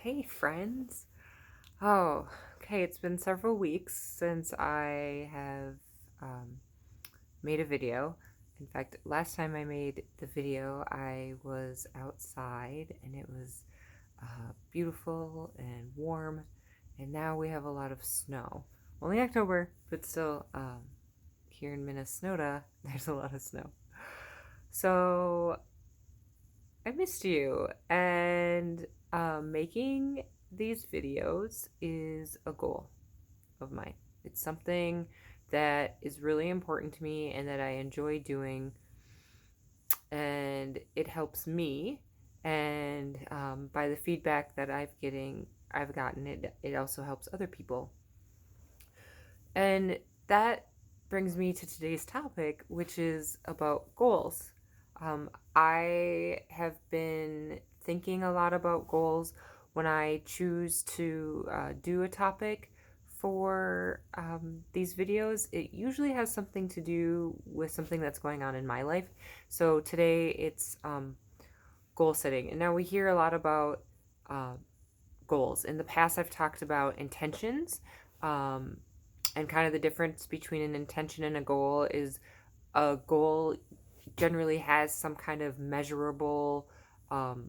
Hey, friends. Oh, okay. It's been several weeks since I have um, made a video. In fact, last time I made the video, I was outside and it was beautiful and warm. And now we have a lot of snow. Only October, but still, here in Minnesota, there's a lot of snow. So I missed you. And making these videos is a goal of mine. It's something that is really important to me and that I enjoy doing, and it helps me. And by the feedback that I've gotten it also helps other people. And that brings me to today's topic, which is about goals. I have been thinking a lot about goals when I choose to do a topic for these videos. It usually has something to do with something that's going on in my life. So today it's goal setting. And now we hear a lot about uh, goals. In the past, I've talked about intentions. Um, and kind of the difference between an intention and a goal is a goal generally has some kind of measurable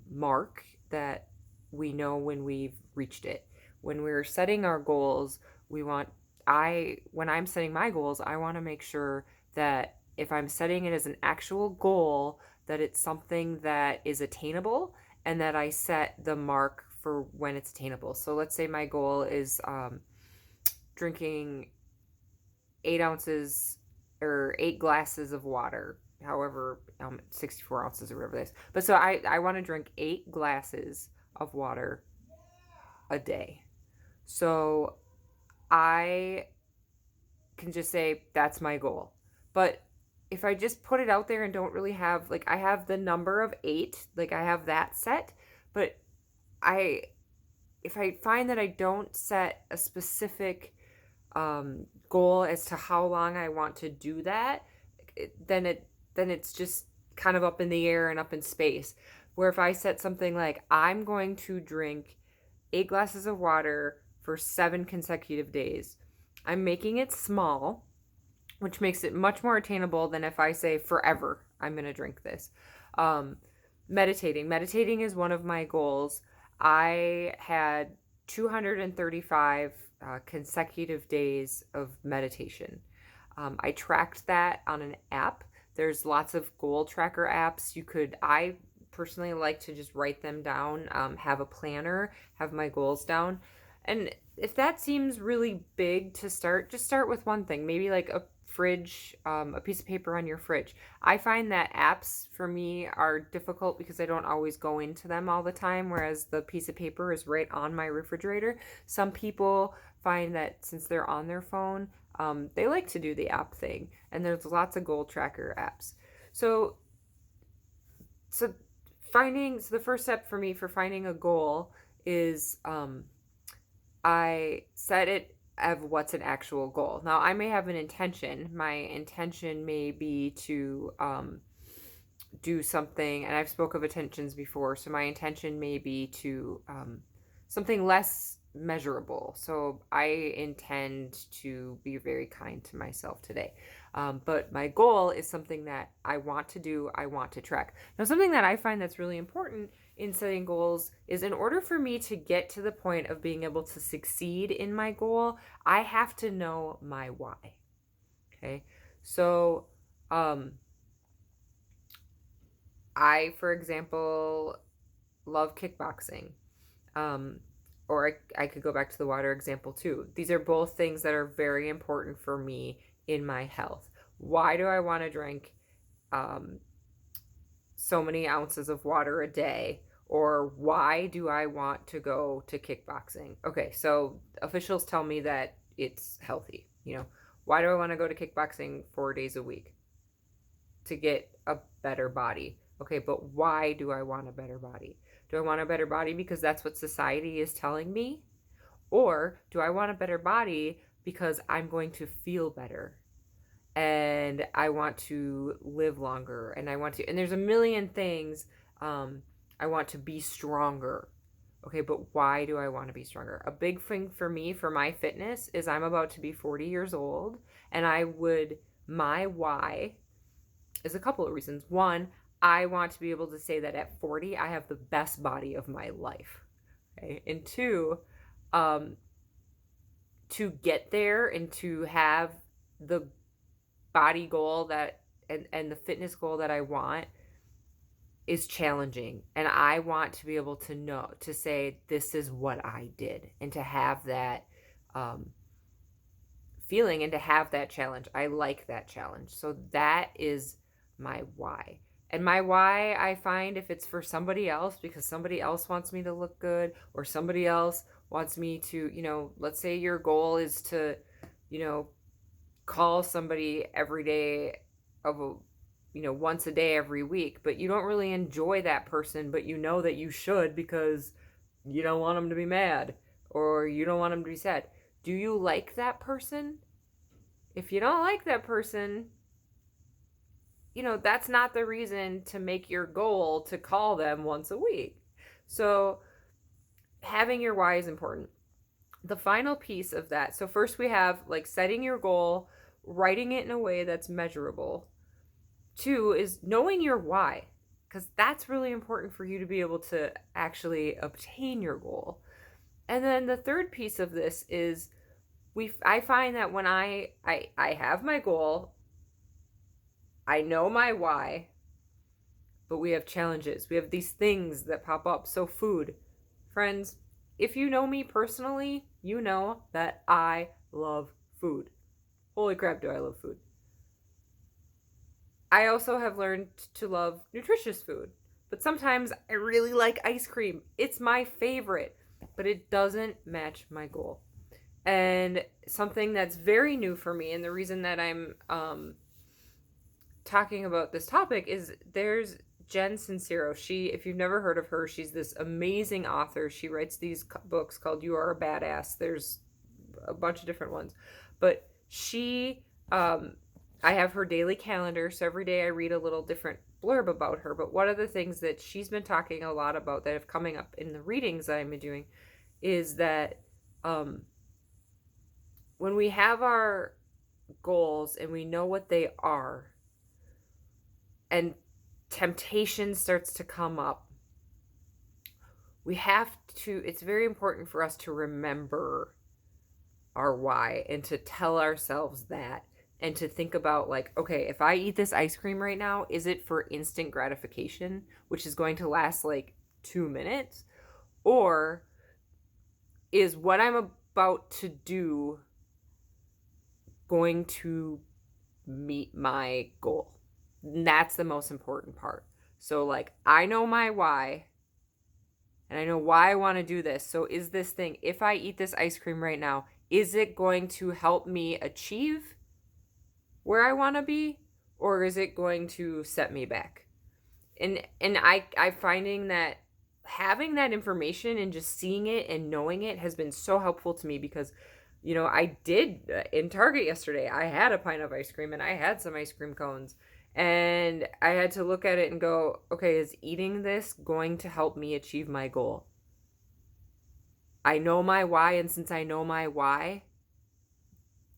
mark that we know when we've reached it. When we're setting our goals, we want, when I'm setting my goals, I want to make sure that if I'm setting it as an actual goal, that it's something that is attainable and that I set the mark for when it's attainable. So let's say my goal is drinking 8 ounces or 8 glasses of water, however, 64 ounces or whatever it is. But so I want to drink 8 glasses of water a day. So I can just say that's my goal. But if I just put it out there and don't really have, like, I have the number of 8, like, I have that set, but I, if I find that I don't set a specific goal as to how long I want to do that, then it's just kind of up in the air and up in space. Where if I set something like I'm going to drink 8 glasses of water for 7 consecutive days, I'm making it small, which makes it much more attainable than if I say forever I'm going to drink this. Um, meditating is one of my goals. I had 235 consecutive days of meditation. I tracked that on an app. There's lots of goal tracker apps. I personally like to just write them down, have a planner, have my goals down. And if that seems really big to start, just start with one thing. Maybe like a fridge, a piece of paper on your fridge. I find that apps for me are difficult because I don't always go into them all the time, whereas the piece of paper is right on my refrigerator. Some people find that since they're on their phone, they like to do the app thing, and there's lots of goal tracker apps. So, so so the first step for me for finding a goal is I set it of what's an actual goal. Now, I may have an intention. My intention may be to do something, and I've spoke of intentions before. So my intention may be to something less measurable. So I intend to be very kind to myself today. But my goal is something that I want to do, I want to track. Now, something that I find that's really important in setting goals is in order for me to get to the point of being able to succeed in my goal, I have to know my why. Okay. So, for example, love kickboxing. Um, or I could go back to the water example too. These are both things that are very important for me in my health. Why do I want to drink um, so many ounces of water a day? Or why do I want to go to kickboxing? Okay, so officials tell me that it's healthy. Why do I want to go to kickboxing 4 days a week? To get a better body. Okay, but why do I want a better body? Do I want a better body because that's what society is telling me? Or do I want a better body because I'm going to feel better and I want to live longer and and there's a million things. I want to be stronger. Okay, but why do I want to be stronger? A big thing for me, for my fitness, is I'm about to be 40 years old, and my why is a couple of reasons. One, I want to be able to say that at 40, I have the best body of my life. Okay? And two, um, to get there and to have the body goal and the fitness goal that I want is challenging. And I want to be able to know, to say, this is what I did, and to have that feeling and to have that challenge. I like that challenge. So that is my why. And my why, I find, if it's for somebody else, because somebody else wants me to look good, or somebody else wants me to, let's say your goal is to, call somebody every day of a, once a day every week, but you don't really enjoy that person, but you know that you should because you don't want them to be mad or you don't want them to be sad. Do you like that person? If you don't like that person, that's not the reason to make your goal to call them once a week. So having your why is important. The final piece of that, so first we have like setting your goal, writing it in a way that's measurable. Two is knowing your why, because that's really important for you to be able to actually obtain your goal. And then the third piece of this is I find that when I have my goal, I know my why, but we have challenges. We have these things that pop up. So food, friends, if you know me personally, you know that I love food. Holy crap, do I love food. I also have learned to love nutritious food, but sometimes I really like ice cream. It's my favorite, but it doesn't match my goal. And something that's very new for me, and the reason that I'm talking about this topic, is there's Jen Sincero. If you've never heard of her, she's this amazing author. She writes these books called You Are a Badass. There's a bunch of different ones, but I have her daily calendar, so every day I read a little different blurb about her. But one of the things that she's been talking a lot about that have coming up in the readings that I've been doing is that when we have our goals and we know what they are, and temptation starts to come up, it's very important for us to remember our why and to tell ourselves that, and to think about like, okay, if I eat this ice cream right now, is it for instant gratification, which is going to last like 2 minutes? Or is what I'm about to do going to meet my goal? And that's the most important part. So like, I know my why, and I know why I want to do this. So is this thing, if I eat this ice cream right now, is it going to help me achieve where I want to be, or is it going to set me back? And I finding that having that information and just seeing it and knowing it has been so helpful to me, because I did in Target yesterday, I had a pint of ice cream and I had some ice cream cones, and I had to look at it and go, okay, is eating this going to help me achieve my goal? I know my why, and since I know my why,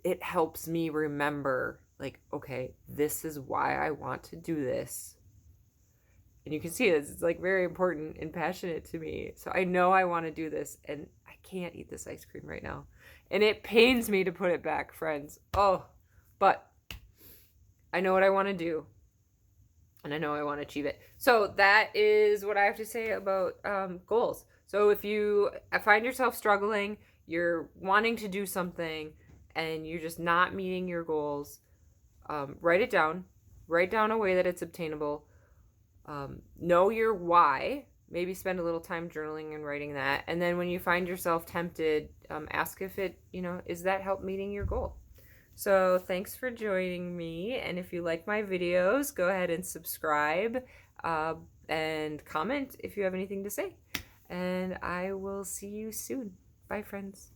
it helps me remember, like, okay, this is why I want to do this. And you can see this, it's like very important and passionate to me. So I know I want to do this, and I can't eat this ice cream right now. And it pains me to put it back, friends. Oh, but I know what I want to do, and I know I want to achieve it. So that is what I have to say about goals. So if you find yourself struggling, you're wanting to do something, and you're just not meeting your goals, write it down. Write down a way that it's obtainable. Know your why. Maybe spend a little time journaling and writing that. And then when you find yourself tempted, ask if it, is that help meeting your goal? So thanks for joining me. And if you like my videos, go ahead and subscribe and comment if you have anything to say. And I will see you soon. Bye, friends.